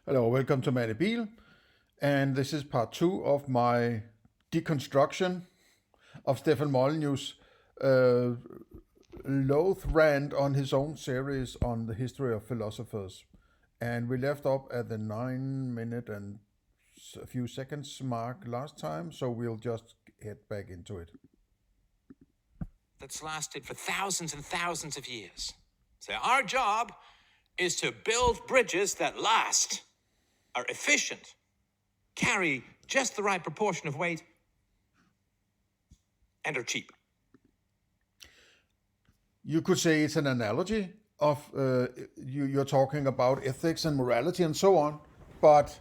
Hello, welcome to Manny Biel, and this is part two of my deconstruction of Stefan Molyneux' uh, loathe rant on his own series on the history of philosophers. And we left up at the 9 minute and a few seconds mark last time, so we'll just head back into it. That's lasted for thousands and thousands of years. So our job is to build bridges that last, are efficient, carry just the right proportion of weight, and are cheap. You could say it's an analogy of you're talking about ethics and morality and so on, but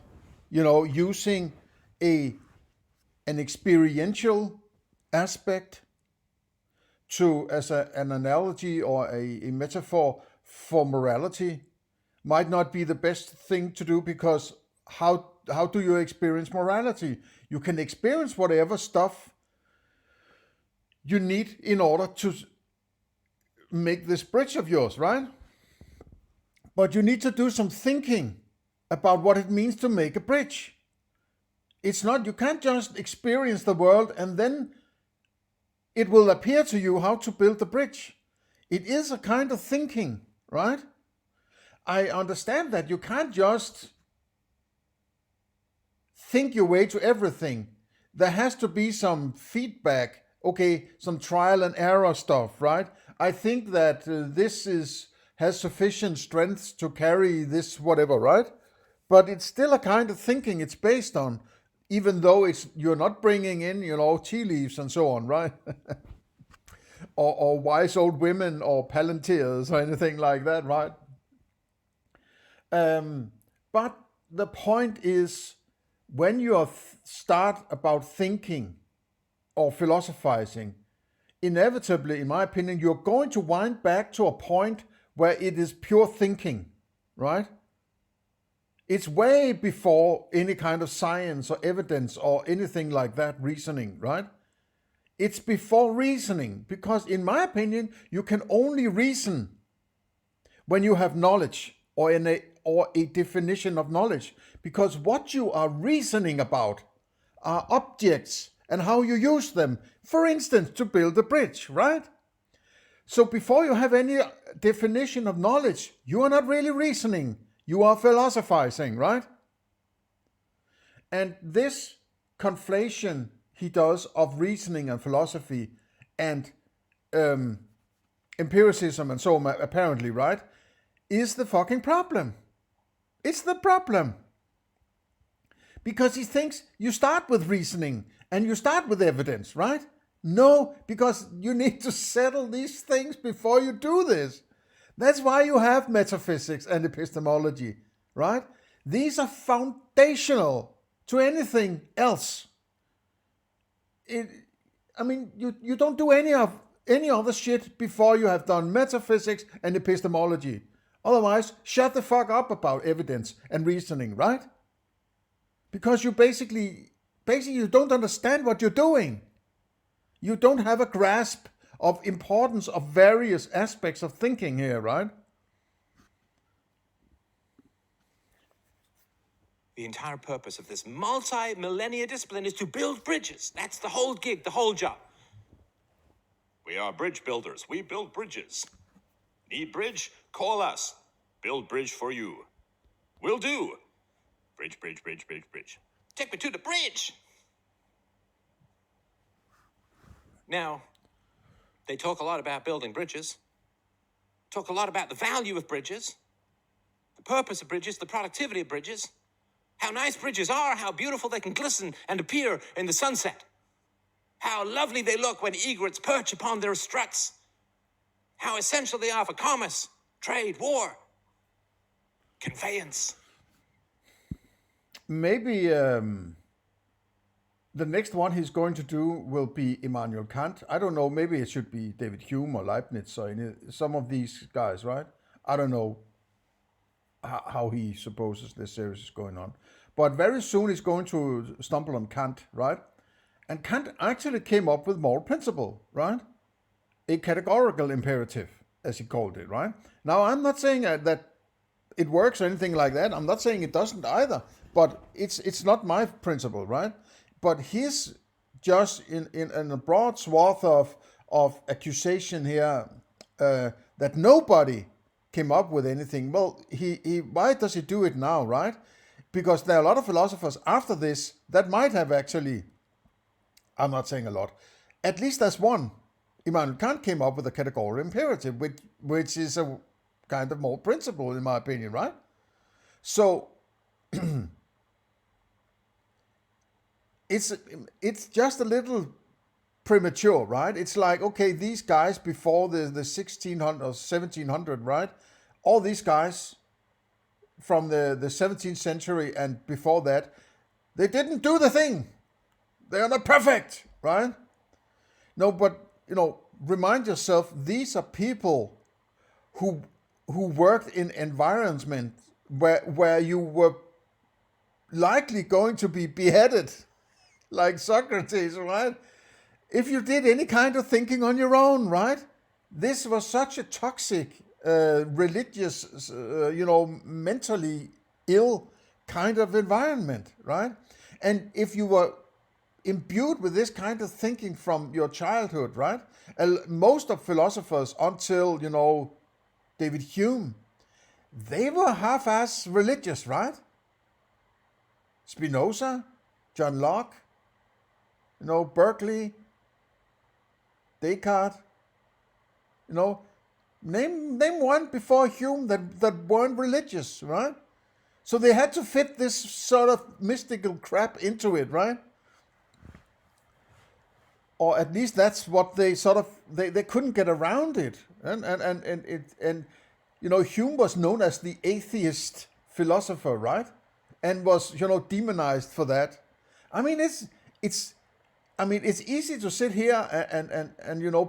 using a an experiential aspect to as an analogy or a metaphor for morality might not be the best thing to do, because how do you experience morality? You can experience whatever stuff you need in order to make this bridge of yours, right? But you need to do some thinking about what it means to make a bridge. It's not, you can't just experience the world and then it will appear to you how to build the bridge. It is a kind of thinking, right? I understand that you can't just think your way to everything. There has to be some feedback, okay, some trial and error stuff, right? I think that has sufficient strength to carry this whatever, right? But it's still a kind of thinking it's based on, even though you're not bringing in, tea leaves and so on, right? or wise old women or palantirs or anything like that, right? But the point is, when you start about thinking or philosophizing, inevitably, in my opinion, you're going to wind back to a point where it is pure thinking, right? It's way before any kind of science or evidence or anything like that, reasoning, right? It's before reasoning, because in my opinion, you can only reason when you have knowledge or a definition of knowledge, because what you are reasoning about are objects and how you use them, for instance, to build a bridge, right? So before you have any definition of knowledge, you are not really reasoning, you are philosophizing, right? And this conflation he does of reasoning and philosophy and empiricism and so on, apparently, right, is the fucking problem. It's the problem. Because he thinks you start with reasoning and you start with evidence, right? No, because you need to settle these things before you do this. That's why you have metaphysics and epistemology, right? These are foundational to anything else. You don't do any other shit before you have done metaphysics and epistemology. Otherwise, shut the fuck up about evidence and reasoning, right? Because you basically you don't understand what you're doing. You don't have a grasp of importance of various aspects of thinking here, right? The entire purpose of this multi-millennia discipline is to build bridges. That's the whole gig, the whole job. We are bridge builders. We build bridges. Need bridge? Call us. Build bridge for you. Will do. Bridge, bridge, bridge, bridge, bridge. Take me to the bridge. Now, they talk a lot about building bridges. Talk a lot about the value of bridges, the purpose of bridges, the productivity of bridges, how nice bridges are, how beautiful they can glisten and appear in the sunset, how lovely they look when egrets perch upon their struts, how essential they are for commerce, trade, war, conveyance. Maybe the next one he's going to do will be Immanuel Kant. I don't know, maybe it should be David Hume or Leibniz or some of these guys, right? I don't know how he supposes this series is going on. But very soon he's going to stumble on Kant, right? And Kant actually came up with moral principle, right? A categorical imperative, as he called it, right? Now, I'm not saying that it works or anything like that. I'm not saying it doesn't either, but it's not my principle, right? But he's just in a broad swath of accusation here that nobody came up with anything. Well, he why does he do it now, right? Because there are a lot of philosophers after this that might have actually, I'm not saying a lot, at least there's one. Immanuel Kant came up with a categorical imperative, which is a kind of more principle, in my opinion, right? So it's just a little premature, right? It's like, okay, these guys before the 1600 or 1700, right? All these guys from the 17th century and before that, they didn't do the thing. They are not perfect, right? No, but remind yourself, these are people who worked in environment where you were likely going to be beheaded, like Socrates, right? If you did any kind of thinking on your own, right? This was such a toxic, religious, mentally ill kind of environment, right? And if you were imbued with this kind of thinking from your childhood, right? Most of philosophers until, David Hume, they were half-ass religious, right? Spinoza, John Locke, Berkeley, Descartes, name one before Hume that weren't religious, right? So they had to fit this sort of mystical crap into it, right? Or at least that's what they sort of they couldn't get around it. And Hume was known as the atheist philosopher, right? And was demonized for that. I mean, it's easy to sit here and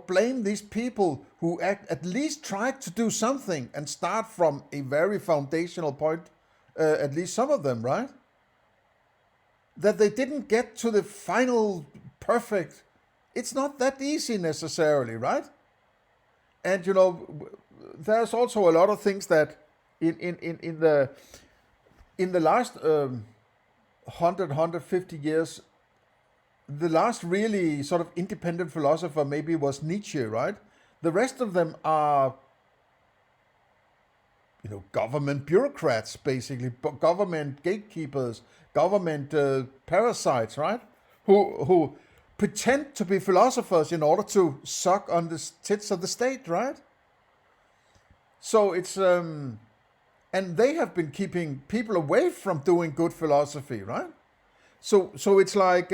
blame these people who at least tried to do something and start from a very foundational point, at least some of them, right? That they didn't get to the final perfect. It's not that easy necessarily, right? And there's also a lot of things that in the last 150 years, the last really sort of independent philosopher maybe was Nietzsche, right? The rest of them are, government bureaucrats, basically, government gatekeepers, government parasites, right? Who pretend to be philosophers in order to suck on the tits of the state, right? So it's and they have been keeping people away from doing good philosophy, right? So it's like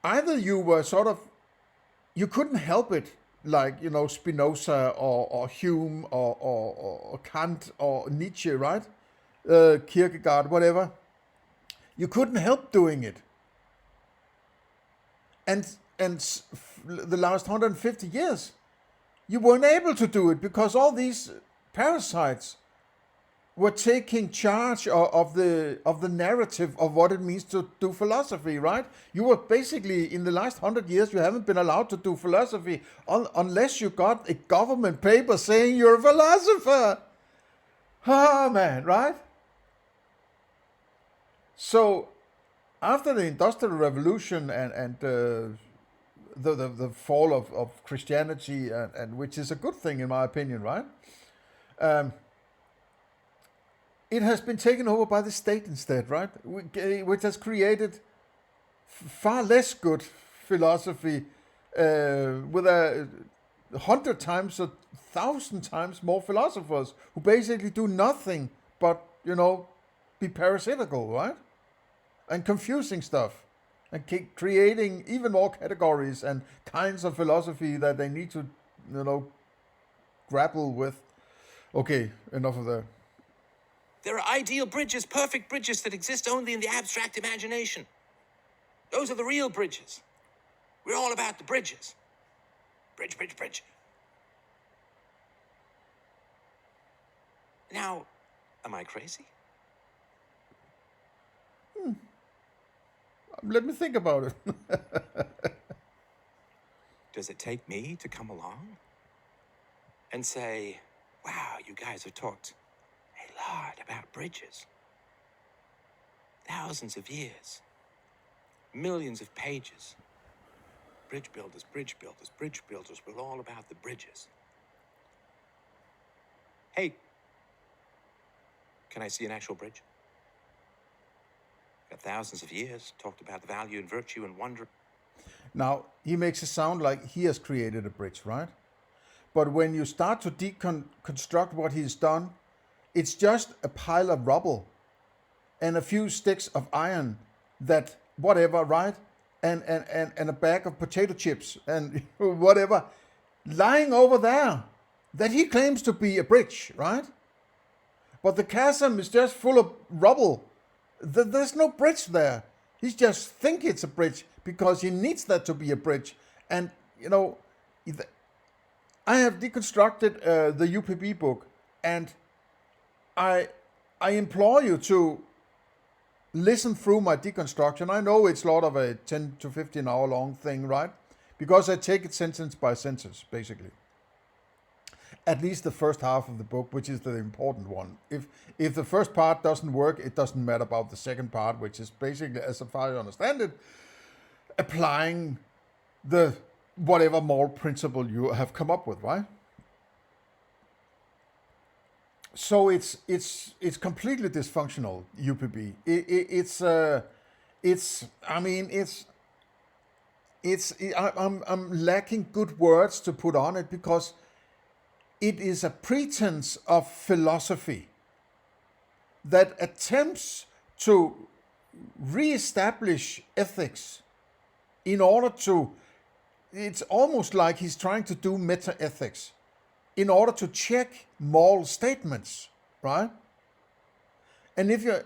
either you were sort of, you couldn't help it, like Spinoza or Hume or Kant or Nietzsche, right? Kierkegaard, whatever. You couldn't help doing it. And the last 150 years, you weren't able to do it because all these parasites were taking charge of the narrative of what it means to do philosophy, right? You were basically, in the last 100 years, you haven't been allowed to do philosophy unless you got a government paper saying you're a philosopher. Ah, man, right? So after the Industrial Revolution and the fall of Christianity, and which is a good thing in my opinion, right? It has been taken over by the state instead, right? Which has created far less good philosophy with 100 times, 1,000 times more philosophers who basically do nothing but, be parasitical, right? And confusing stuff. And creating even more categories and kinds of philosophy that they need to, grapple with. Okay, enough of that. There are ideal bridges, perfect bridges that exist only in the abstract imagination. Those are the real bridges. We're all about the bridges. Bridge, bridge, bridge. Now, am I crazy? Let me think about it. Does it take me to come along and say, Wow, you guys have talked a lot about bridges. Thousands of years. Millions of pages. Bridge builders, bridge builders, bridge builders were all about the bridges. Hey, can I see an actual bridge? Got thousands of years, talked about the value and virtue and wonder. Now, he makes it sound like he has created a bridge, right? But when you start to deconstruct what he's done, it's just a pile of rubble and a few sticks of iron that, whatever, right? And a bag of potato chips and whatever, lying over there that he claims to be a bridge, right? But the chasm is just full of rubble. There's no bridge there. He just thinks it's a bridge because he needs that to be a bridge. And, you know, I have deconstructed the UPB book, and I implore you to listen through my deconstruction. I know it's a lot of a 10 to 15 hour long thing, right? Because I take it sentence by sentence, basically. At least the first half of the book, which is the important one. If the first part doesn't work, it doesn't matter about the second part, which is basically, as far as I understand it, applying the whatever moral principle you have come up with, right? So it's completely dysfunctional, UPB. I'm lacking good words to put on it because it is a pretense of philosophy that attempts to re-establish ethics in order to, it's almost like he's trying to do meta-ethics in order to check moral statements, right? And if you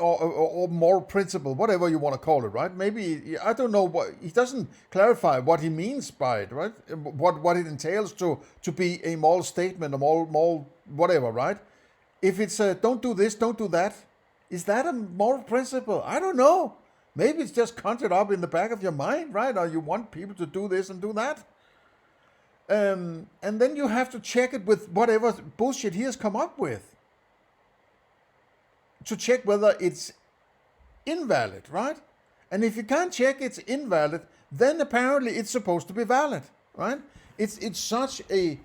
or moral principle, whatever you want to call it, right? Maybe, I don't know what, he doesn't clarify what he means by it, right? What it entails to be a moral statement, a moral whatever, right? If it's a don't do this, don't do that, is that a moral principle? I don't know. Maybe it's just conjured up in the back of your mind, right? Or you want people to do this and do that. And then you have to check it with whatever bullshit he has come up with to check whether it's invalid, right? And if you can't check it's invalid, then apparently it's supposed to be valid, right? It's such a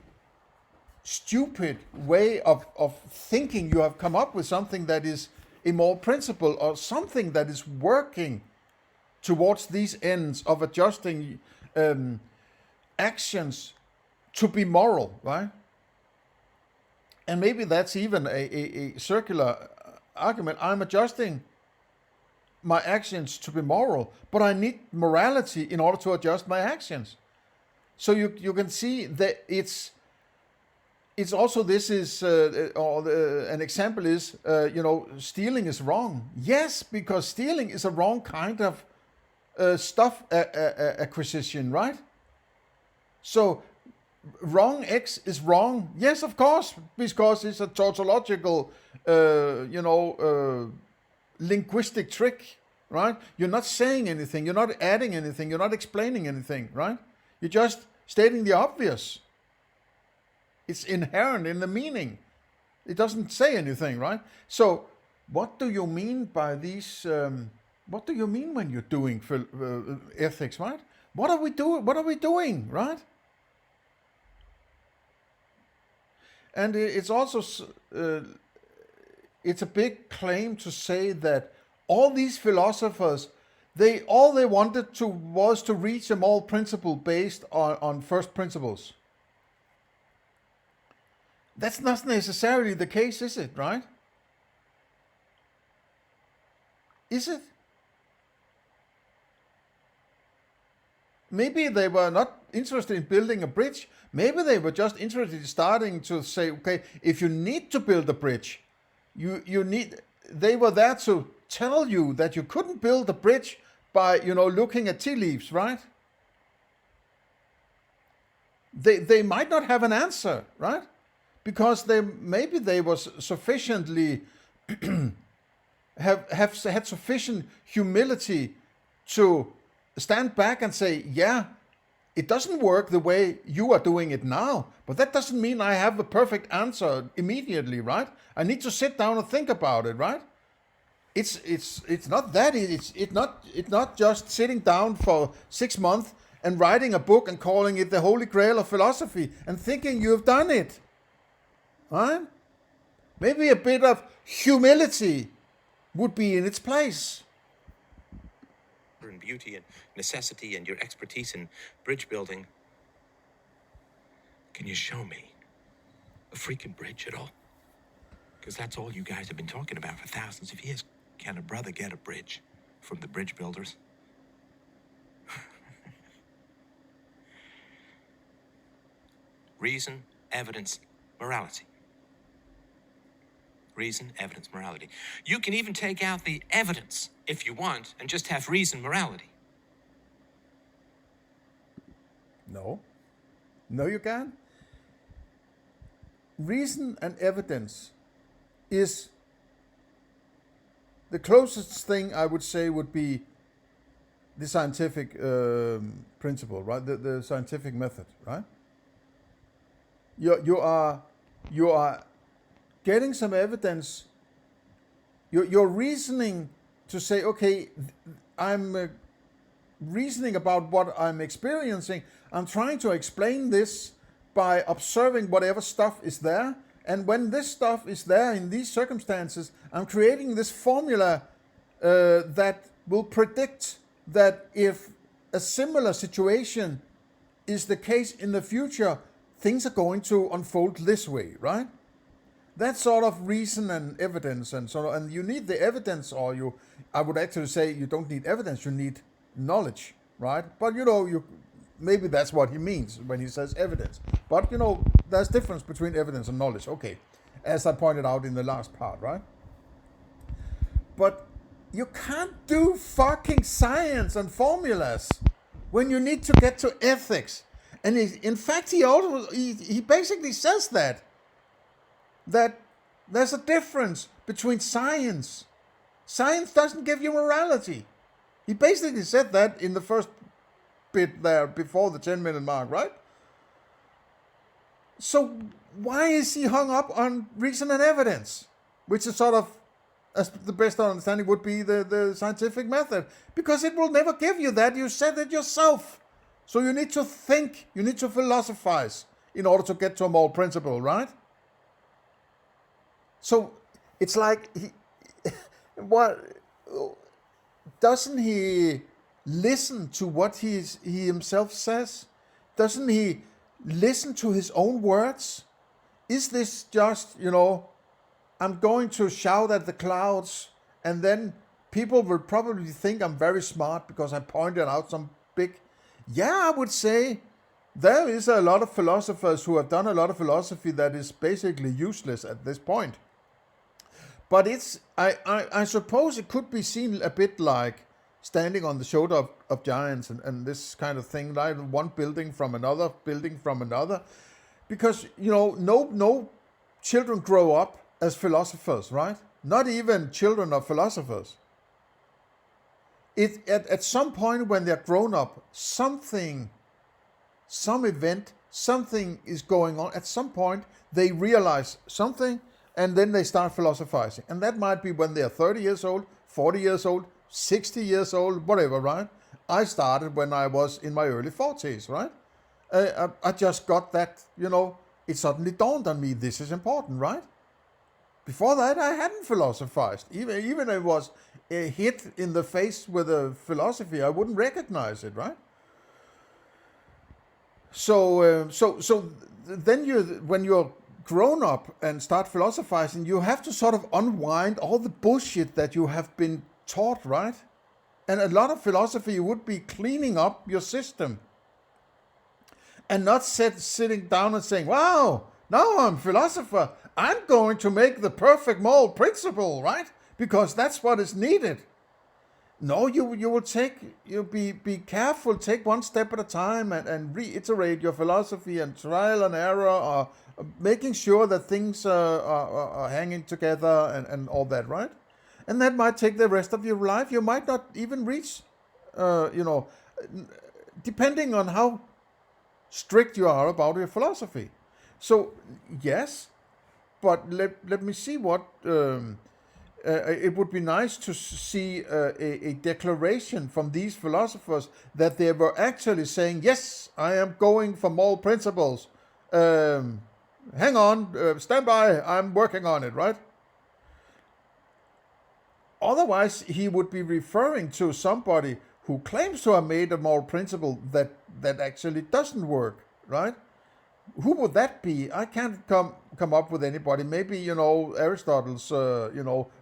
stupid way of thinking. You have come up with something that is a moral principle or something that is working towards these ends of adjusting actions to be moral, right? And maybe that's even a circular argument. I'm adjusting my actions to be moral, but I need morality in order to adjust my actions. So you can see that it's also, this is an example is stealing is wrong. Yes, because stealing is a wrong kind of stuff acquisition, right? So wrong X is wrong. Yes, of course, because it's a tautological, linguistic trick, right? You're not saying anything. You're not adding anything. You're not explaining anything, right? You're just stating the obvious. It's inherent in the meaning. It doesn't say anything, right? So what do you mean by these, what do you mean when you're doing ethics, right? What are we doing, right? And it's also, it's a big claim to say that all these philosophers, all they wanted to was to reach a moral principle based on first principles. That's not necessarily the case, is it, right? Is it? Maybe they were not interested in building a bridge. Maybe they were just interested in starting to say, okay, if you need to build a bridge, they were there to tell you that you couldn't build a bridge by, looking at tea leaves, right? They might not have an answer, right? Because maybe they was sufficiently have had sufficient humility to stand back and say, yeah, It doesn't work the way you are doing it now, but that doesn't mean I have the perfect answer immediately, right? I need to sit down and think about it, right? It's not that. It's not just sitting down for 6 months and writing a book and calling it the Holy Grail of philosophy and thinking you've done it, right? Maybe a bit of humility would be in its place. And beauty and necessity and your expertise in bridge building. Can you show me a freaking bridge at all? Because that's all you guys have been talking about for thousands of years. Can a brother get a bridge from the bridge builders? Reason, evidence, morality. Reason, evidence, morality. You can even take out the evidence if you want and just have reason, morality. No. No, you can't. Reason and evidence is the closest thing I would say would be the scientific principle, right? The scientific method, right? You are getting some evidence. You're reasoning to say, okay, I'm reasoning about what I'm experiencing. I'm trying to explain this by observing whatever stuff is there. And when this stuff is there in these circumstances, I'm creating this formula that will predict that if a similar situation is the case in the future, things are going to unfold this way, right? That's sort of reason and evidence, and sort of, and you need the evidence, or I would actually say you don't need evidence, you need knowledge, right? But maybe that's what he means when he says evidence. But there's difference between evidence and knowledge, okay, as I pointed out in the last part, right? But you can't do fucking science and formulas when you need to get to ethics. And in fact, he basically says that there's a difference between science. Science doesn't give you morality. He basically said that in the first bit there before the 10-minute mark, right? So why is he hung up on reason and evidence, which is sort of, as the best understanding would be, the scientific method? Because it will never give you that. You said it yourself. So you need to think, you need to philosophize in order to get to a moral principle, right? So it's like, doesn't he listen to what he himself says? Doesn't he listen to his own words? Is this just, I'm going to shout at the clouds and then people will probably think I'm very smart because I pointed out some big... Yeah, I would say there is a lot of philosophers who have done a lot of philosophy that is basically useless at this point. But I suppose it could be seen a bit like standing on the shoulder of giants and this kind of thing, like one building from another, because no children grow up as philosophers, right? Not even children of philosophers. At some point when they're grown up, some event, something is going on. At some point they realize something, and then they start philosophizing. And that might be when they're 30 years old, 40 years old, 60 years old, whatever, right? I started when I was in my early 40s, right? I just got that, it suddenly dawned on me, this is important, right? Before that, I hadn't philosophized. Even if it was hit in the face with a philosophy, I wouldn't recognize it, right? So then when you're grown up and start philosophizing, you have to sort of unwind all the bullshit that you have been taught, right? And a lot of philosophy would be cleaning up your system and not sitting down and saying, wow, now I'm a philosopher. I'm going to make the perfect moral principle, right? Because that's what is needed. No, you will be careful, take one step at a time and reiterate your philosophy and trial and error, or making sure that things are hanging together and all that, right? And that might take the rest of your life. You might not even reach, depending on how strict you are about your philosophy. So, yes, but let me see what... it would be nice to see a declaration from these philosophers that they were actually saying, yes, I am going for moral principles. Hang on, stand by, I'm working on it, right? Otherwise, he would be referring to somebody who claims to have made a moral principle that actually doesn't work, right? Who would that be? I can't come up with anybody. Maybe, Aristotle's,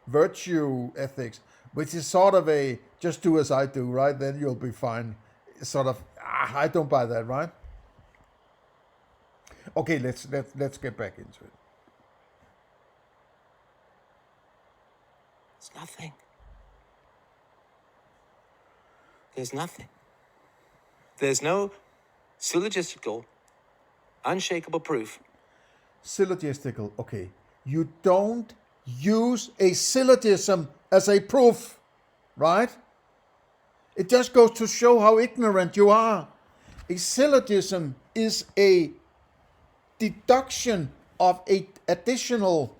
virtue ethics, which is sort of a just do as I do, right? Then you'll be fine. Sort of, I don't buy that, right? Okay, let's get back into it. It's nothing. There's nothing. There's no syllogistical, unshakable proof. Syllogistical, okay. You don't use a syllogism as a proof, right? It just goes to show how ignorant you are. A syllogism is a deduction of additional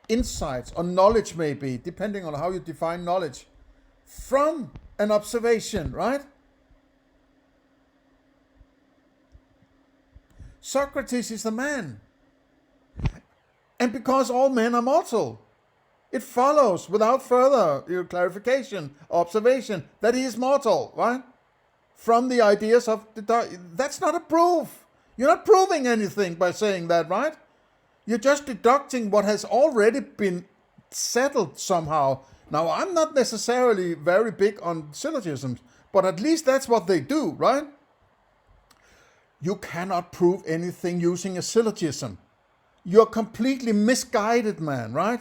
insights or knowledge, maybe, depending on how you define knowledge, from an observation, right? Socrates is the man. And because all men are mortal, it follows without further clarification, observation, that he is mortal, right? From the ideas of that's not a proof. You're not proving anything by saying that, right? You're just deducting what has already been settled somehow. Now, I'm not necessarily very big on syllogisms, but at least that's what they do, right? You cannot prove anything using a syllogism. You're completely misguided, man, right?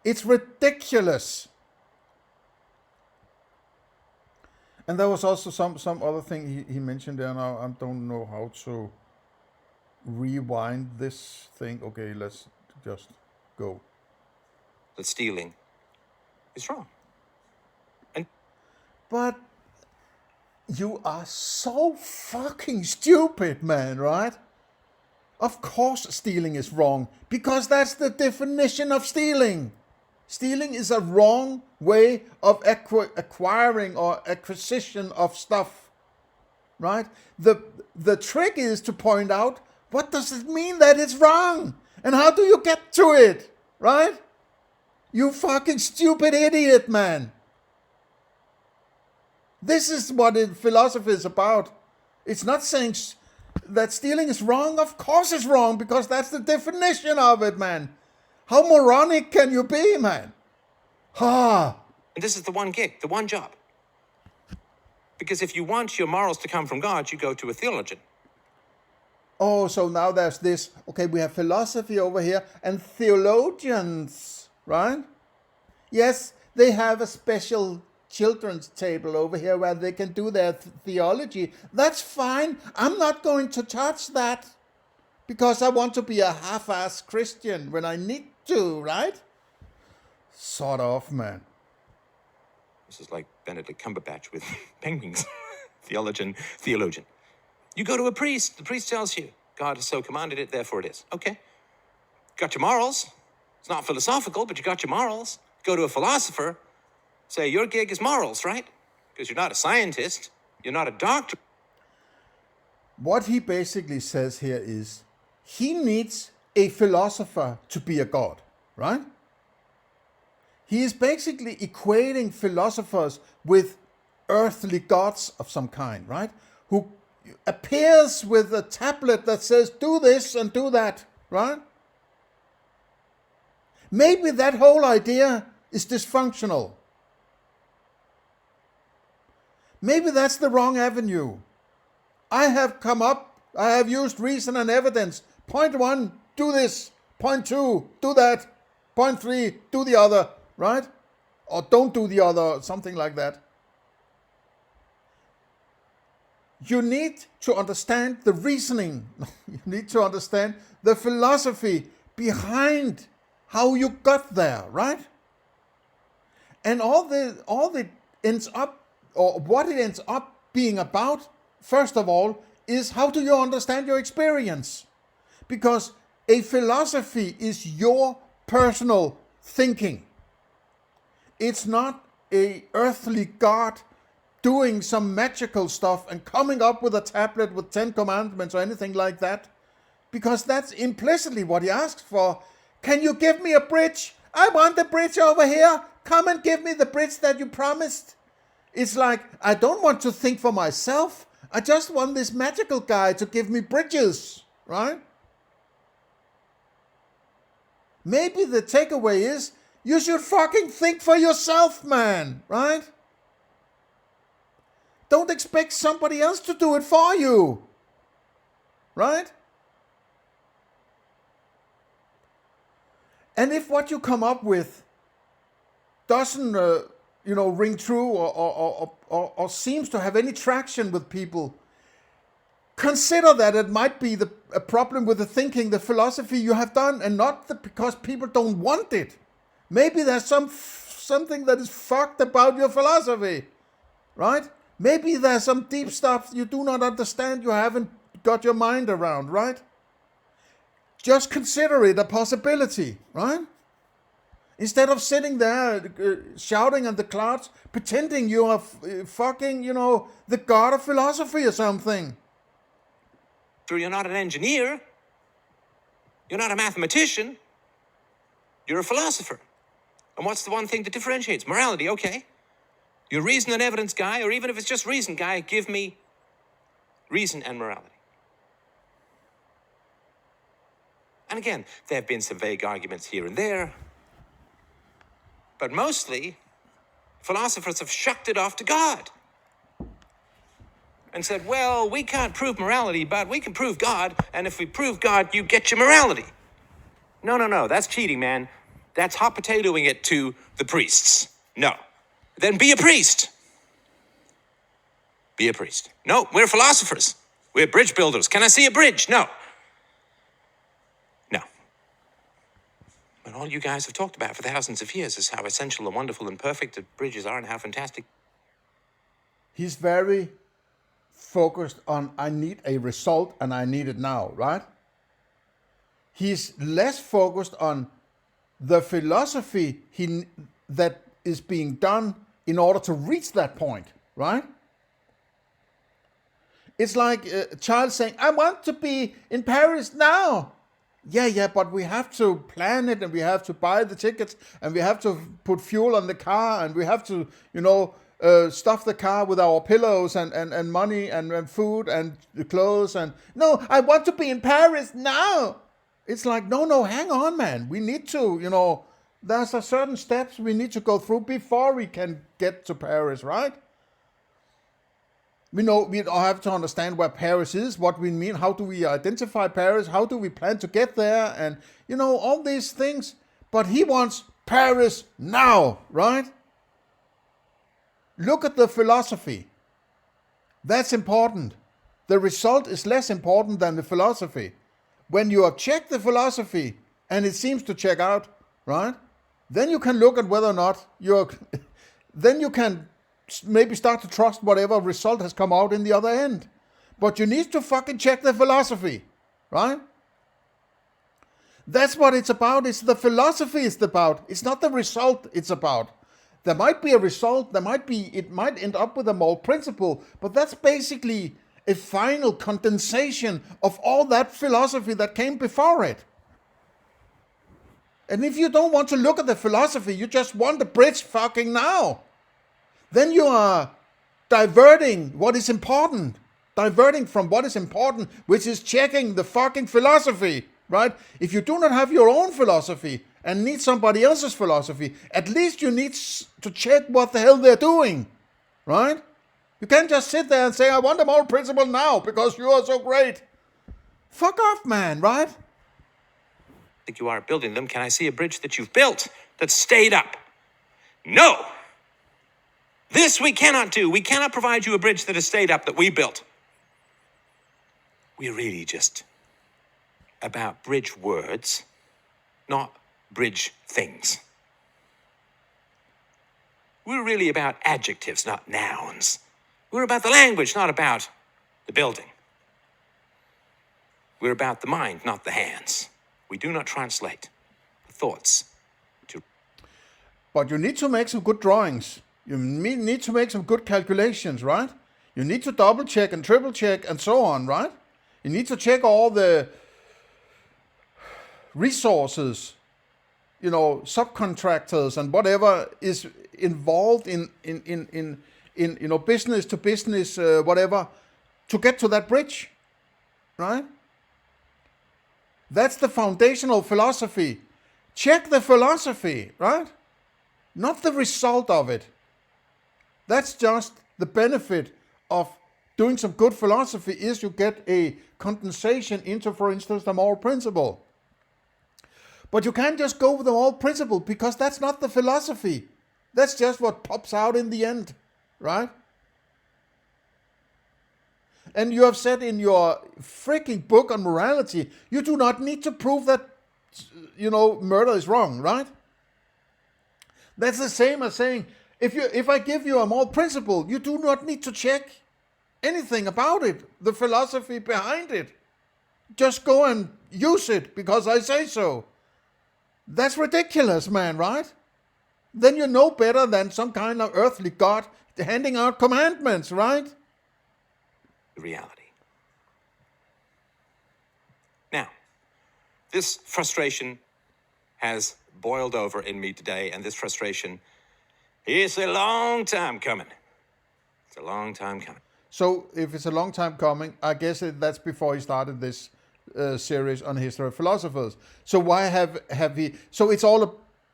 It's ridiculous. And there was also some other thing he mentioned there. Now I don't know how to rewind this thing. Okay, let's just go. That stealing is wrong. But you are so fucking stupid, man, right? Of course stealing is wrong, because that's the definition of stealing. Stealing is a wrong way of acquiring or acquisition of stuff, right? The trick is to point out, what does it mean that it's wrong? And how do you get to it, right? You fucking stupid idiot, man. This is what philosophy is about. It's not saying that stealing is wrong. Of course it's wrong, because that's the definition of it, man. How moronic can you be, man? And this is the one gig, the one job. Because if you want your morals to come from God, you go to a theologian. Oh, so now there's this. Okay, we have philosophy over here and theologians, right? Yes, they have a special children's table over here where they can do their theology. That's fine. I'm not going to touch that, because I want to be a half-ass Christian when I need to, right? Sort of, man. This is like Benedict Cumberbatch with penguins. Theologian. You go to a priest. The priest tells you, God has so commanded it, therefore it is. Okay. Got your morals. It's not philosophical, but you got your morals. Go to a philosopher. Say, your gig is morals, right? Because you're not a scientist. You're not a doctor. What he basically says here is, he needs a philosopher to be a god, right? He is basically equating philosophers with earthly gods of some kind, right? Who appears with a tablet that says, do this and do that, right? Maybe that whole idea is dysfunctional. Maybe that's the wrong avenue. I have used reason and evidence. Point 1, do this. Point 2, do that. Point 3, do the other, right? Or don't do the other, something like that. You need to understand the reasoning. You need to understand the philosophy behind how you got there, right? And all it ends up, or what it ends up being about, first of all, is, how do you understand your experience? Because a philosophy is your personal thinking. It's not a earthly God doing some magical stuff and coming up with a tablet with 10 commandments or anything like that. Because that's implicitly what he asks for. Can you give me a bridge? I want the bridge over here. Come and give me the bridge that you promised. It's like, I don't want to think for myself. I just want this magical guy to give me bridges, right? Maybe the takeaway is, you should fucking think for yourself, man, right? Don't expect somebody else to do it for you, right? And if what you come up with doesn't, ring true or seems to have any traction with people, consider that it might be a problem with the thinking, the philosophy you have done, and not because people don't want it. Maybe there's something that is fucked about your philosophy, right? Maybe there's some deep stuff you do not understand, you haven't got your mind around, right? Just consider it a possibility, right? Instead of sitting there shouting at the clouds, pretending you are fucking, the god of philosophy or something. You're not an engineer. You're not a mathematician. You're a philosopher. And what's the one thing that differentiates? Morality, okay. You're a reason and evidence guy, or even if it's just reason guy, give me reason and morality. And again, there have been some vague arguments here and there, but mostly, philosophers have shucked it off to God and said, well, we can't prove morality, but we can prove God, and if we prove God, you get your morality. No, that's cheating, man. That's hot potatoing it to the priests. No. Then be a priest. Be a priest. No, we're philosophers. We're bridge builders. Can I see a bridge? No. No. But all you guys have talked about for thousands of years is how essential and wonderful and perfect the bridges are and how fantastic. He's very focused on, I need a result and I need it now, right? He's less focused on the philosophy that is being done in order to reach that point, right? It's like a child saying, I want to be in Paris now. Yeah, but we have to plan it, and we have to buy the tickets, and we have to put fuel on the car, and we have to, stuff the car with our pillows and money and food and clothes. And no, I want to be in Paris now. It's like, no, hang on, man. We need to, there's a certain steps we need to go through before we can get to Paris, right? We have to understand where Paris is, what we mean, how do we identify Paris, how do we plan to get there, and, all these things. But he wants Paris now, right? Look at the philosophy. That's important. The result is less important than the philosophy. When you have checked the philosophy and it seems to check out, right? Then you can look at whether or not then you can maybe start to trust whatever result has come out in the other end. But you need to fucking check the philosophy, right? That's what it's about. It's the philosophy it's about. It's not the result it's about. There might be a result, it might end up with a moral principle, but that's basically a final condensation of all that philosophy that came before it. And if you don't want to look at the philosophy, you just want the bridge fucking now, then you are diverting what is important. Diverting from what is important, which is checking the fucking philosophy, right? If you do not have your own philosophy and need somebody else's philosophy, at least you need to check what the hell they're doing, right? You can't just sit there and say, I want a moral principle now because you are so great. Fuck off, man, right? Think you are building them. Can I see a bridge that you've built that stayed up? No! This we cannot do. We cannot provide you a bridge that has stayed up that we built. We're really just about bridge words, not bridge things. We're really about adjectives, not nouns. We're about the language, not about the building. We're about the mind, not the hands. We do not translate thoughts to... But you need to make some good drawings. You need to make some good calculations, right? You need to double check and triple check and so on, right? You need to check all the resources, subcontractors and whatever is involved in business to business, whatever, to get to that bridge, right? That's the foundational philosophy. Check the philosophy, right? Not the result of it. That's just the benefit of doing some good philosophy is you get a condensation into, for instance, the moral principle. But you can't just go with the moral principle because that's not the philosophy. That's just what pops out in the end, right? And you have said in your freaking book on morality, you do not need to prove that, murder is wrong, right? That's the same as saying, if I give you a moral principle, you do not need to check anything about it, the philosophy behind it. Just go and use it because I say so. That's ridiculous, man, right? Then you know better than some kind of earthly God handing out commandments, right? Reality. Now, this frustration has boiled over in me today, and this frustration is a long time coming. It's a long time coming. So if it's a long time coming, I guess that's before he started this series on History of Philosophers. So why have he... So it's all a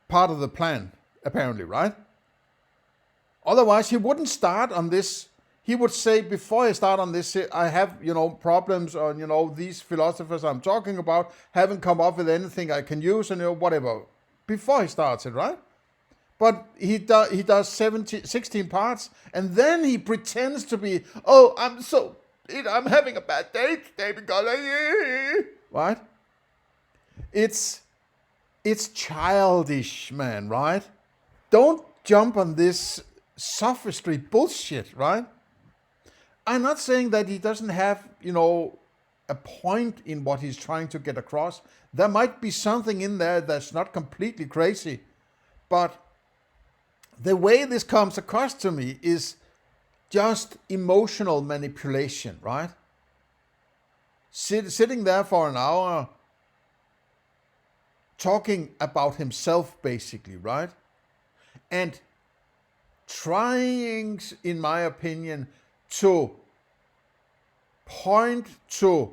part of the plan, apparently, right? Otherwise, he wouldn't start on this. He would say, before I start on this, I have, problems on, these philosophers I'm talking about haven't come up with anything I can use and whatever. Before he starts it, right? But he does 16 parts, and then he pretends to be, I'm having a bad day today because right? It's childish, man, right? Don't jump on this sophistry bullshit, right? I'm not saying that he doesn't have, a point in what he's trying to get across. There might be something in there that's not completely crazy, but the way this comes across to me is just emotional manipulation, right? Sitting there for an hour talking about himself, basically, right? And trying, in my opinion, to point to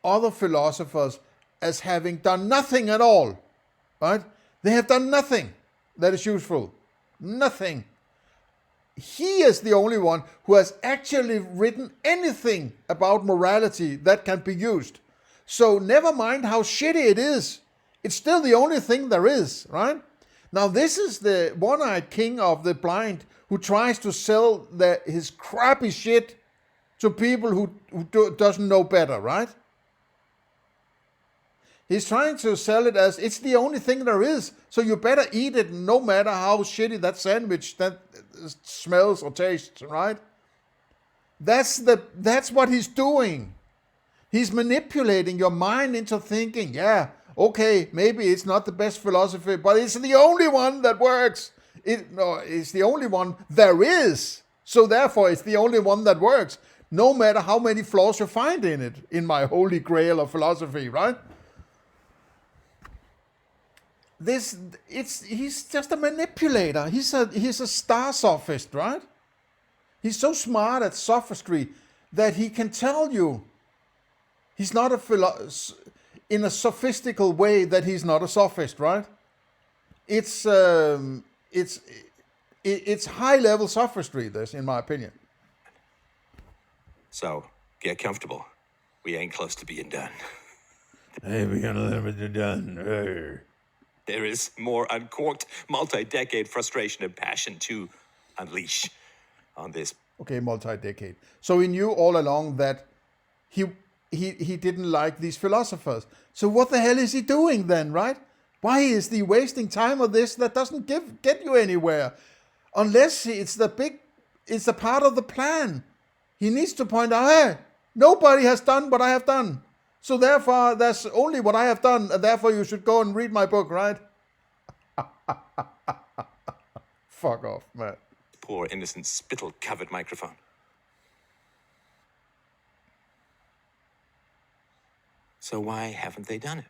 other philosophers as having done nothing at all, right? They have done nothing that is useful. Nothing. He is the only one who has actually written anything about morality that can be used. So never mind how shitty it is. It's still the only thing there is, right? Now this is the one-eyed king of the blind who tries to sell his crappy shit to people who doesn't know better, right? He's trying to sell it as it's the only thing there is, so you better eat it no matter how shitty that sandwich that smells or tastes, right? That's what he's doing. He's manipulating your mind into thinking, yeah, okay, maybe it's not the best philosophy, but it's the only one that works. It's the only one there is. So therefore, it's the only one that works, no matter how many flaws you find in it, in my holy grail of philosophy, right? He's just a manipulator. He's a star sophist, right? He's so smart at sophistry that he can tell you he's not in a sophistical way that he's not a sophist, right? It's high level sophistry, this, in my opinion. So get comfortable. We ain't close to being done. Hey, we're gonna never be done. There is more uncorked, multi-decade frustration and passion to unleash on this. Okay, multi-decade. So he knew all along that he didn't like these philosophers. So what the hell is he doing then, right? Why is he wasting time on this that doesn't get you anywhere? Unless it's a part of the plan. He needs to point out, hey, nobody has done what I have done. So therefore, that's only what I have done, and therefore you should go and read my book, right? Fuck off, man. Poor, innocent, spittle-covered microphone. So why haven't they done it?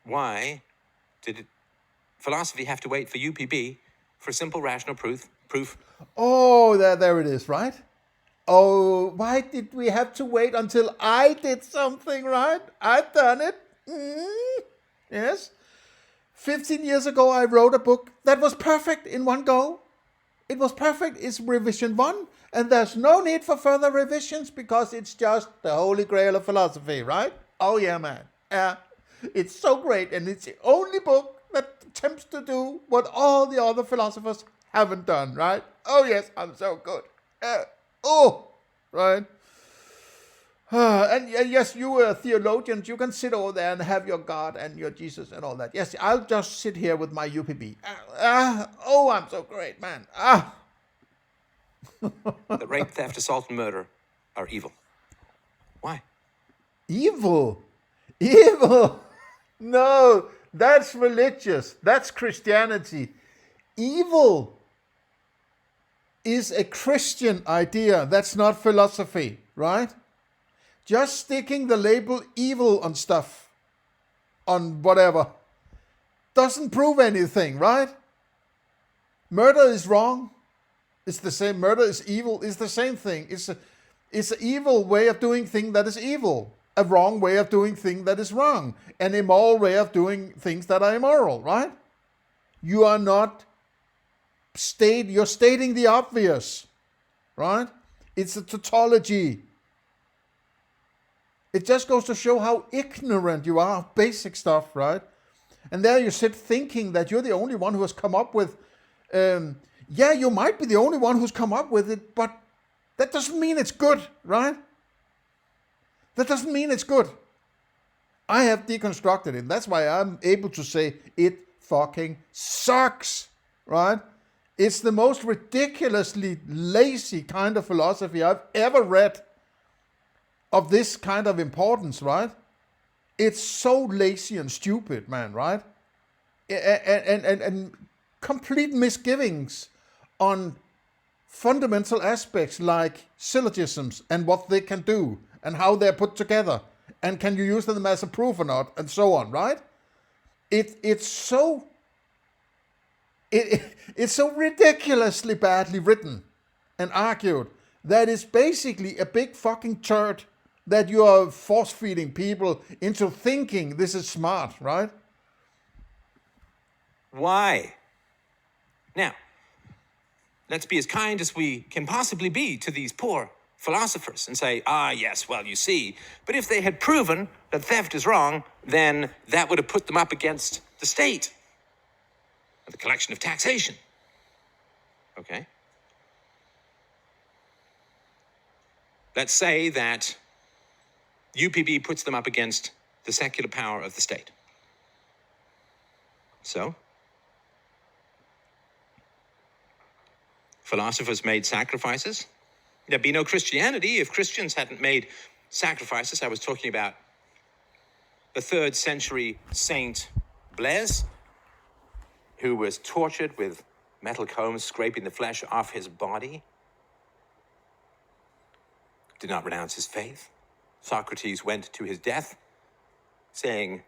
Why did philosophy have to wait for UPB for simple rational proof? Oh, there it is, right? Oh, why did we have to wait until I did something, right? I've done it. Yes. 15 years ago, I wrote a book that was perfect in one go. It was perfect. It's revision 1, and there's no need for further revisions because it's just the holy grail of philosophy, right? Oh, yeah, man. Yeah. It's so great, and it's the only book that attempts to do what all the other philosophers haven't done, right? Oh, yes, I'm so good. Right? And yes, you are theologians. You can sit over there and have your God and your Jesus and all that. Yes, I'll just sit here with my UPB. I'm so great, man. That rape, theft, assault, and murder are evil. Why? Evil? Evil? No, that's religious. That's Christianity. Evil is a Christian idea. That's not philosophy, right? Just sticking the label evil on stuff, on whatever, doesn't prove anything, right? Murder is wrong. It's the same. Murder is evil. It's the same thing. It's an evil way of doing things that is evil. A wrong way of doing things that is wrong. An immoral way of doing things that are immoral, right? You are not you're stating the obvious, right? It's a tautology. It just goes to show how ignorant you are of basic stuff, right? And there you sit thinking that you're the only one who has come up with, you might be the only one who's come up with it, but that doesn't mean it's good, right? That doesn't mean it's good. I have deconstructed it. That's why I'm able to say it fucking sucks, right? It's the most ridiculously lazy kind of philosophy I've ever read of this kind of importance, right? It's so lazy and stupid, man, right? And complete misgivings on fundamental aspects like syllogisms and what they can do and how they're put together and can you use them as a proof or not and so on, right? It's so ridiculously badly written and argued that it's basically a big fucking turd that you are force feeding people into thinking this is smart, right? Why? Now, let's be as kind as we can possibly be to these poor philosophers and say, yes, well, you see. But if they had proven that theft is wrong, then that would have put them up against the state and the collection of taxation. Okay? Let's say that UPB puts them up against the secular power of the state. So, philosophers made sacrifices. There'd be no Christianity if Christians hadn't made sacrifices. I was talking about the 3rd century Saint Blaise, who was tortured with metal combs scraping the flesh off his body. Did not renounce his faith. Socrates went to his death saying,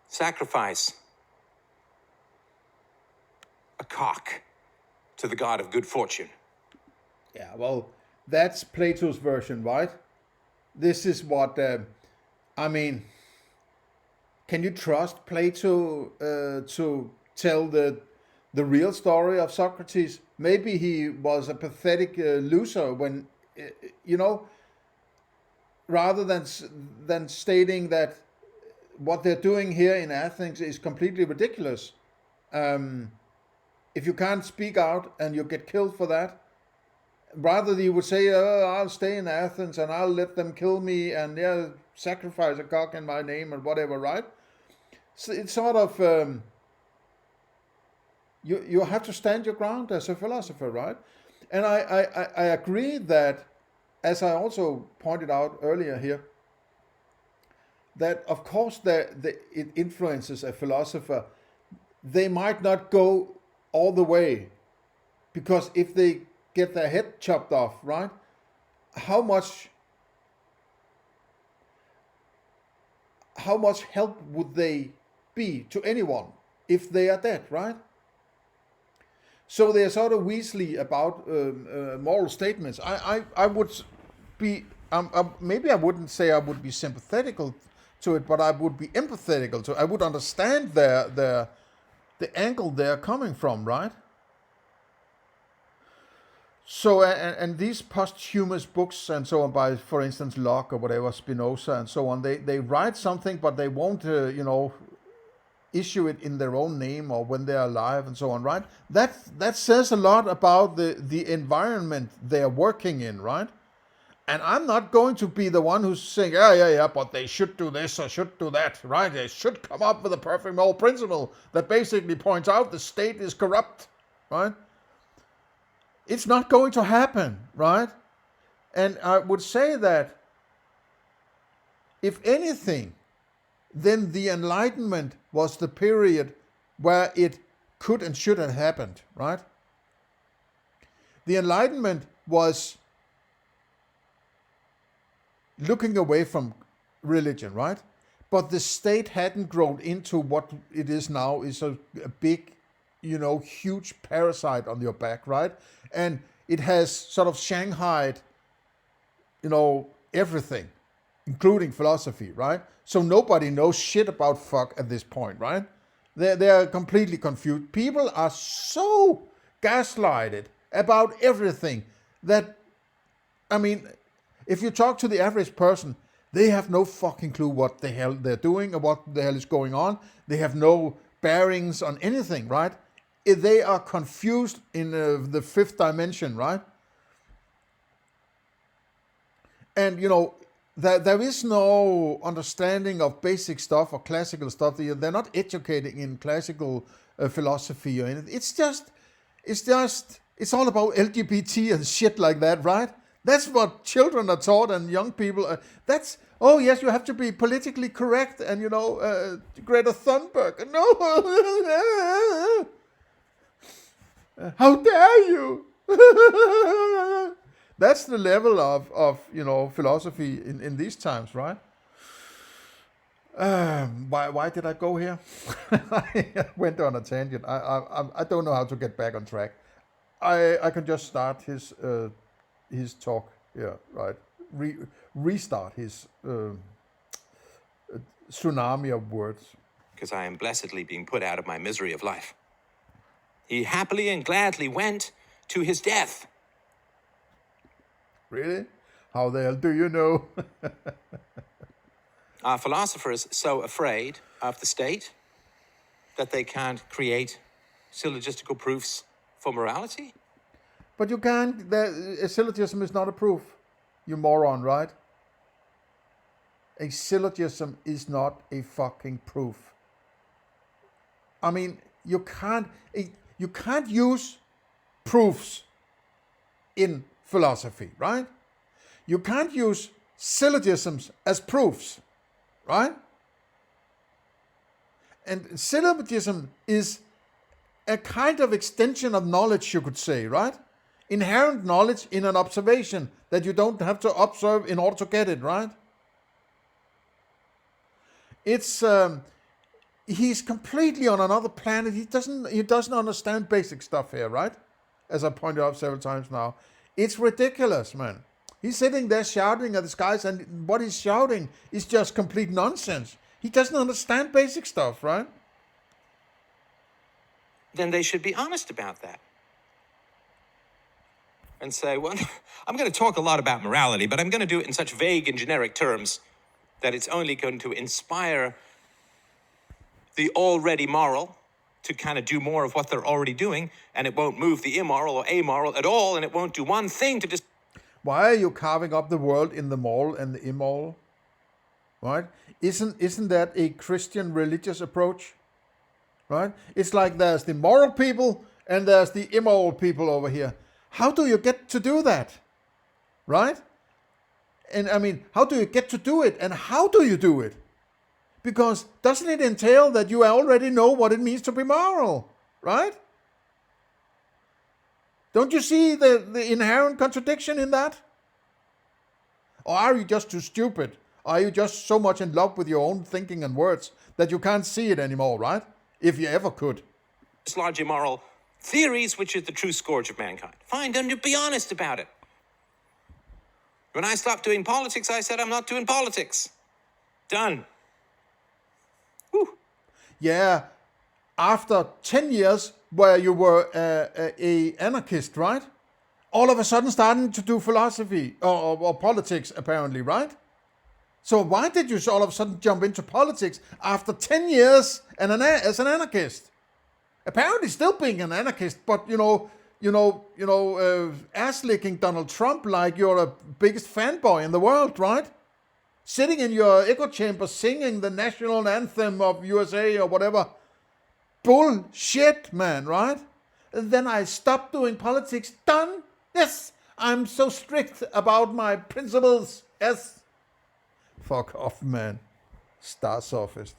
sacrifice a cock to the god of good fortune. Yeah, well, that's Plato's version, right? This is what, can you trust Plato to tell the real story of Socrates? Maybe he was a pathetic loser when, rather than stating that what they're doing here in Athens is completely ridiculous. If you can't speak out and you get killed for that, rather you would say, I'll stay in Athens and I'll let them kill me and sacrifice a cock in my name or whatever, right? So it's sort of, you have to stand your ground as a philosopher, right? And I agree that as I also pointed out earlier here, that of course it influences a philosopher. They might not go all the way, because if they get their head chopped off, right? How much help would they be to anyone if they are dead, right? So they're sort of weaselly about moral statements. I would be, maybe I wouldn't say I would be sympathetical to it, but I would be empathetical to it. I would understand the angle they're coming from, right? So, and these posthumous books and so on, by, for instance, Locke or whatever, Spinoza and so on, they write something, but they won't, issue it in their own name or when they're alive and so on, right? That says a lot about the environment they're working in, right? And I'm not going to be the one who's saying, yeah, but they should do this or should do that, right? They should come up with a perfect moral principle that basically points out the state is corrupt, right? It's not going to happen, right? And I would say that, if anything, then the Enlightenment was the period where it could and should have happened, right? The Enlightenment was looking away from religion, right? But the state hadn't grown into what it is now, is a big, huge parasite on your back, right? And it has sort of shanghaied, everything, including philosophy, right? So nobody knows shit about fuck at this point, right? They're completely confused. People are so gaslighted about everything that, if you talk to the average person, they have no fucking clue what the hell they're doing or what the hell is going on. They have no bearings on anything, right? They are confused in the fifth dimension, right? And, there is no understanding of basic stuff or classical stuff. They're not educating in classical philosophy or anything. It's all about LGBT and shit like that, right? That's what children are taught and young people are. Oh yes, you have to be politically correct and, Greta Thunberg. No! How dare you? That's the level of philosophy in these times, right? Why did I go here? I went on a tangent. I don't know how to get back on track. I can just start his talk. Yeah, right. Restart his tsunami of words. Because I am blessedly being put out of my misery of life. He happily and gladly went to his death. Really? How the hell do you know? Are philosophers so afraid of the state that they can't create syllogistical proofs for morality? But you can't. A syllogism is not a proof. You moron, right? A syllogism is not a fucking proof. You can't use proofs in philosophy, right? You can't use syllogisms as proofs, right? And syllogism is a kind of extension of knowledge, you could say, right? Inherent knowledge in an observation that you don't have to observe in order to get it, right? It's he's completely on another planet. He doesn't understand basic stuff here, right? As I pointed out several times now. It's ridiculous, man. He's sitting there shouting at the skies, and what he's shouting is just complete nonsense. He doesn't understand basic stuff, right? Then they should be honest about that. And say, well, I'm going to talk a lot about morality, but I'm going to do it in such vague and generic terms that it's only going to inspire the already moral to kind of do more of what they're already doing, and it won't move the immoral or amoral at all, and it won't do one thing to just... Why are you carving up the world in the moral and the immoral? Right? Isn't that a Christian religious approach? Right? It's like there's the moral people and there's the immoral people over here. How do you get to do that? Right? And I mean, how do you get to do it? And how do you do it? Because doesn't it entail that you already know what it means to be moral, right? Don't you see the inherent contradiction in that? Or are you just too stupid? Are you just so much in love with your own thinking and words that you can't see it anymore, right? If you ever could. Dislodge immoral theories, which is the true scourge of mankind. Fine, then be honest about it. When I stopped doing politics, I said I'm not doing politics. Done. Whew. Yeah, after 10 years where you were a anarchist, right? All of a sudden starting to do philosophy or politics, apparently, right? So why did you all of a sudden jump into politics after 10 years as an anarchist? Apparently still being an anarchist, but ass-licking Donald Trump like you're the biggest fanboy in the world, right? Sitting in your echo chamber singing the national anthem of USA or whatever. Bullshit, man, right? And then I stopped doing politics. Done. Yes, I'm so strict about my principles. Yes. Fuck off, man. Star sophist.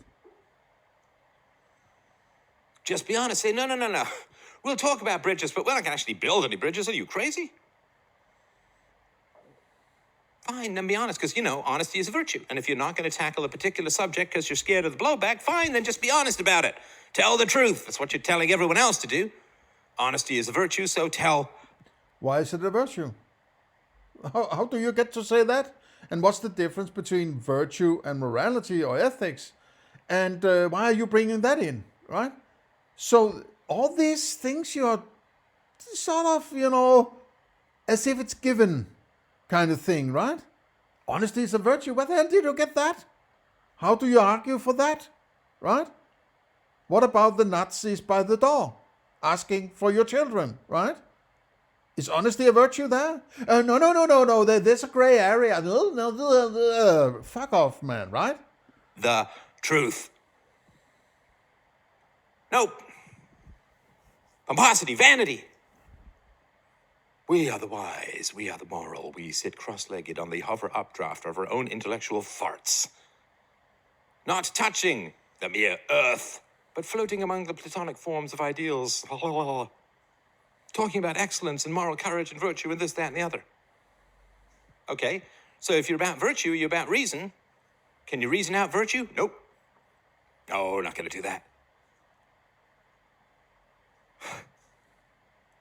Just be honest. Say, no. We'll talk about bridges, but we're not going to actually build any bridges. Are you crazy? Fine, then be honest, because, honesty is a virtue. And if you're not going to tackle a particular subject because you're scared of the blowback, fine, then just be honest about it. Tell the truth. That's what you're telling everyone else to do. Honesty is a virtue, so tell. Why is it a virtue? How do you get to say that? And what's the difference between virtue and morality or ethics? And why are you bringing that in, right? So all these things you're sort of, as if it's given kind of thing, right? Honesty is a virtue. Where the hell did you get that? How do you argue for that, right? What about the Nazis by the door asking for your children, right? Is honesty a virtue there? No. There's a gray area. No. Fuck off, man, right? The truth. Nope. Pomposity, vanity. We are the wise, we are the moral. We sit cross-legged on the hover updraft of our own intellectual farts. Not touching the mere earth, but floating among the platonic forms of ideals. Talking about excellence and moral courage and virtue and this, that, and the other. Okay, so if you're about virtue, you're about reason. Can you reason out virtue? Nope. No, not going to do that.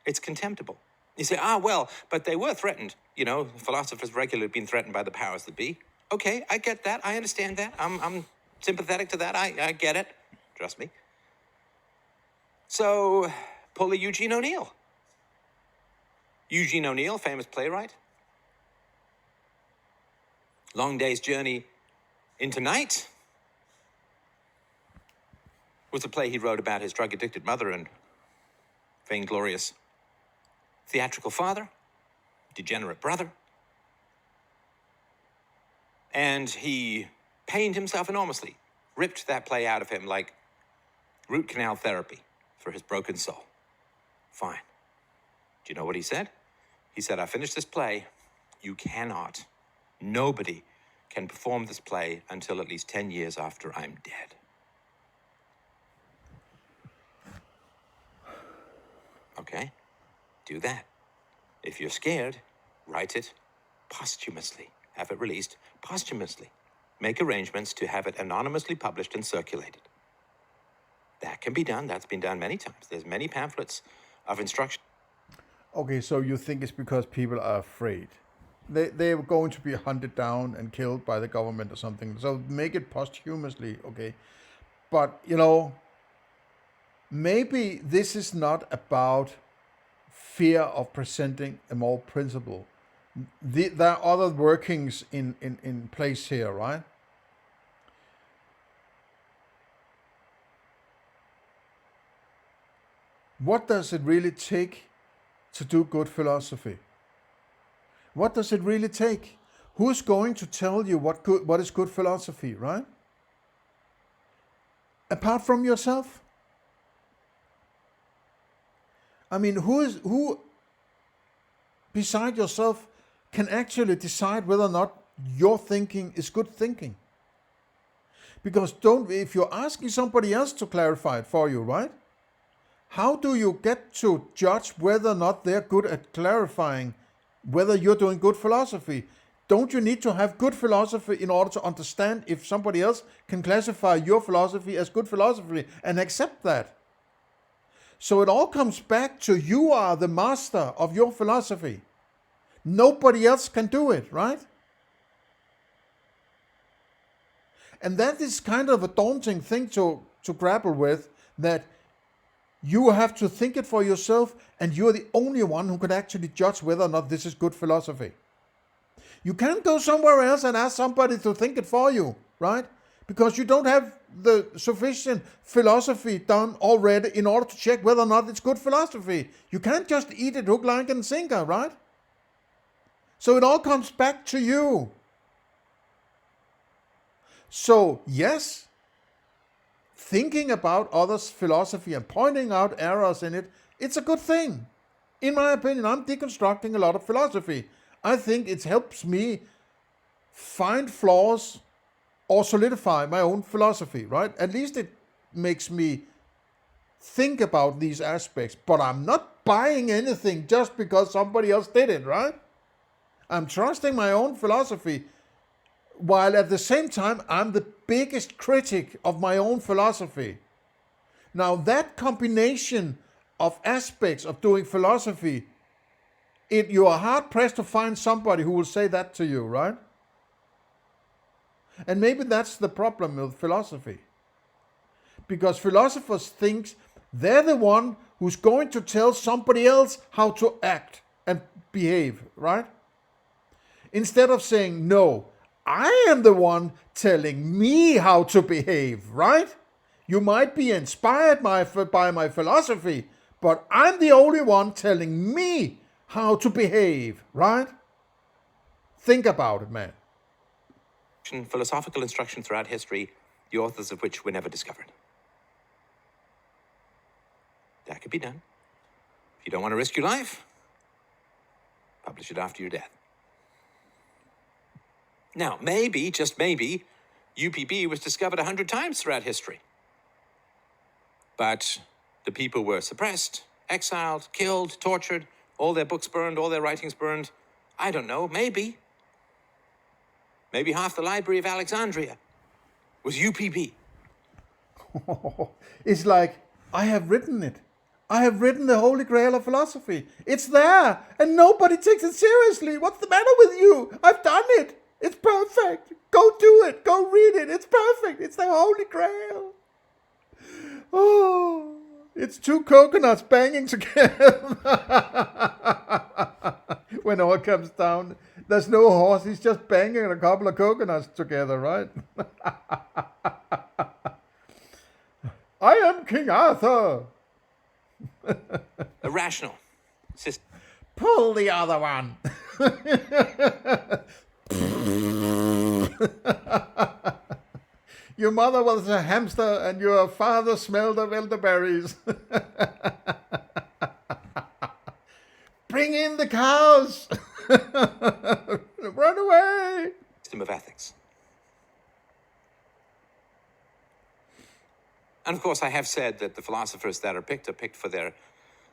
It's contemptible. You say, well, but they were threatened. Philosophers regularly been threatened by the powers that be. Okay, I get that. I understand that. I'm sympathetic to that. I get it. Trust me. So, pull a Eugene O'Neill. Eugene O'Neill, famous playwright. Long Day's Journey into Night was a play he wrote about his drug-addicted mother and vainglorious theatrical father, degenerate brother. And he pained himself enormously, ripped that play out of him like root canal therapy for his broken soul. Fine. Do you know what he said? He said, I finished this play. Nobody can perform this play until at least 10 years after I'm dead. Okay? Do that. If you're scared, write it posthumously. Have it released posthumously. Make arrangements to have it anonymously published and circulated. That can be done. That's been done many times. There's many pamphlets of instruction. Okay, so you think it's because people are afraid. They're going to be hunted down and killed by the government or something. So make it posthumously, okay? But, maybe this is not about fear of presenting a moral principle. There are other workings in place here, right? What does it really take to do good philosophy? What does it really take? Who's going to tell you what is good philosophy, right? Apart from yourself? I mean, who beside yourself can actually decide whether or not your thinking is good thinking. Because if you're asking somebody else to clarify it for you, right? How do you get to judge whether or not they're good at clarifying whether you're doing good philosophy? Don't you need to have good philosophy in order to understand if somebody else can classify your philosophy as good philosophy and accept that? So it all comes back to you are the master of your philosophy. Nobody else can do it, right? And that is kind of a daunting thing to grapple with, that you have to think it for yourself, and you're the only one who can actually judge whether or not this is good philosophy. You can't go somewhere else and ask somebody to think it for you, right? Because you don't have the sufficient philosophy done already in order to check whether or not it's good philosophy. You can't just eat it hook, line, and sinker, right? So it all comes back to you. So, yes, thinking about others' philosophy and pointing out errors in it, it's a good thing. In my opinion, I'm deconstructing a lot of philosophy. I think it helps me find flaws or solidify my own philosophy, right? At least it makes me think about these aspects, but I'm not buying anything just because somebody else did it, right? I'm trusting my own philosophy, while at the same time, I'm the biggest critic of my own philosophy. Now, that combination of aspects of doing philosophy, you are hard-pressed to find somebody who will say that to you, right? And maybe that's the problem with philosophy. Because philosophers think they're the one who's going to tell somebody else how to act and behave, right? Instead of saying, no, I am the one telling me how to behave, right? You might be inspired by my philosophy, but I'm the only one telling me how to behave, right? Think about it, man. Philosophical instruction throughout history, the authors of which were never discovered. That could be done. If you don't want to risk your life, publish it after your death. Now, maybe, just maybe, UPB was discovered 100 times throughout history. But the people were suppressed, exiled, killed, tortured, all their books burned, all their writings burned. I don't know, maybe. Maybe half the Library of Alexandria was UPB. It's like, I have written it. I have written the Holy Grail of philosophy. It's there, and nobody takes it seriously. What's the matter with you? I've done it. It's perfect. Go do it. Go read it. It's perfect. It's the Holy Grail. Oh, it's two coconuts banging together. When all comes down, there's no horse. He's just banging a couple of coconuts together, right? I am King Arthur. A rational system. Pull the other one. Your mother was a hamster and your father smelled of elderberries. Bring in the cows. Run away. System of ethics. And of course, I have said that the philosophers that are picked for their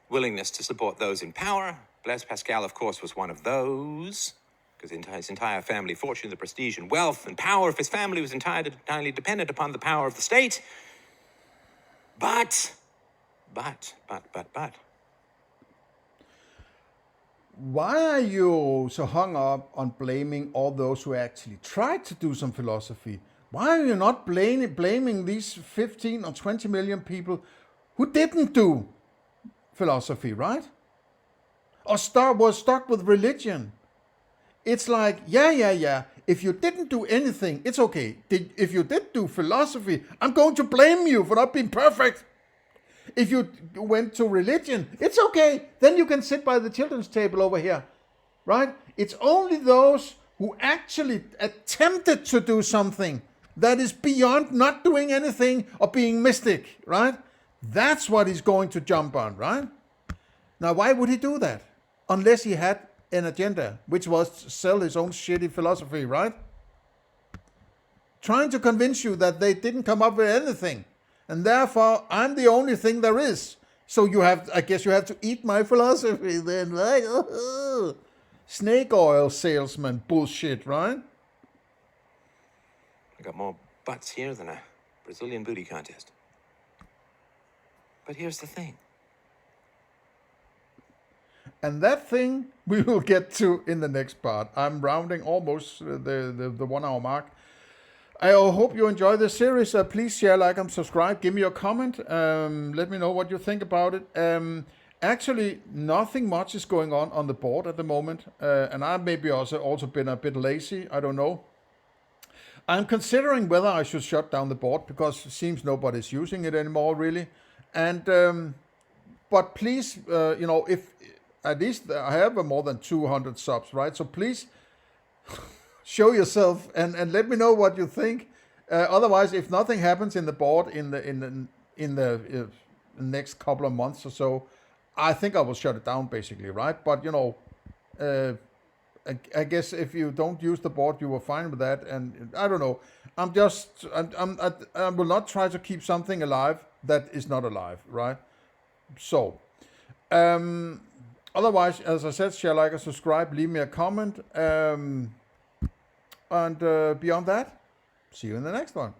willingness to support those in power. Blaise Pascal, of course, was one of those, because his entire family fortune, the prestige and wealth and power of his family was entirely dependent upon the power of the state. But. Why are you so hung up on blaming all those who actually tried to do some philosophy? Why are you not blaming these 15 or 20 million people who didn't do philosophy, right? Or was stuck with religion? It's like, yeah. If you didn't do anything, it's okay. If you did do philosophy, I'm going to blame you for not being perfect. If you went to religion, it's okay. Then you can sit by the children's table over here, right? It's only those who actually attempted to do something that is beyond not doing anything or being mystic, right? That's what he's going to jump on, right? Now, why would he do that? Unless he had an agenda, which was to sell his own shitty philosophy, right? Trying to convince you that they didn't come up with anything, and therefore I'm the only thing there is. So I guess you have to eat my philosophy then, right? Snake oil salesman bullshit, right? I got more butts here than a Brazilian booty contest. But here's the thing. And that thing we will get to in the next part. I'm rounding almost the 1 hour mark. I hope you enjoy this series. Please share, like, and subscribe. Give me a comment. Let me know what you think about it. Actually, nothing much is going on the board at the moment. And I maybe also been a bit lazy. I don't know. I'm considering whether I should shut down the board because it seems nobody's using it anymore, really. And but please, if at least I have more than 200 subs, right? So please show yourself and let me know what you think. Otherwise, if nothing happens in the board in the next couple of months or so, I think I will shut it down, basically, right? But I guess if you don't use the board, you were fine with that. And I don't know. I will not try to keep something alive that is not alive, right? So, otherwise, as I said, share, like, and subscribe. Leave me a comment. And beyond that, see you in the next one.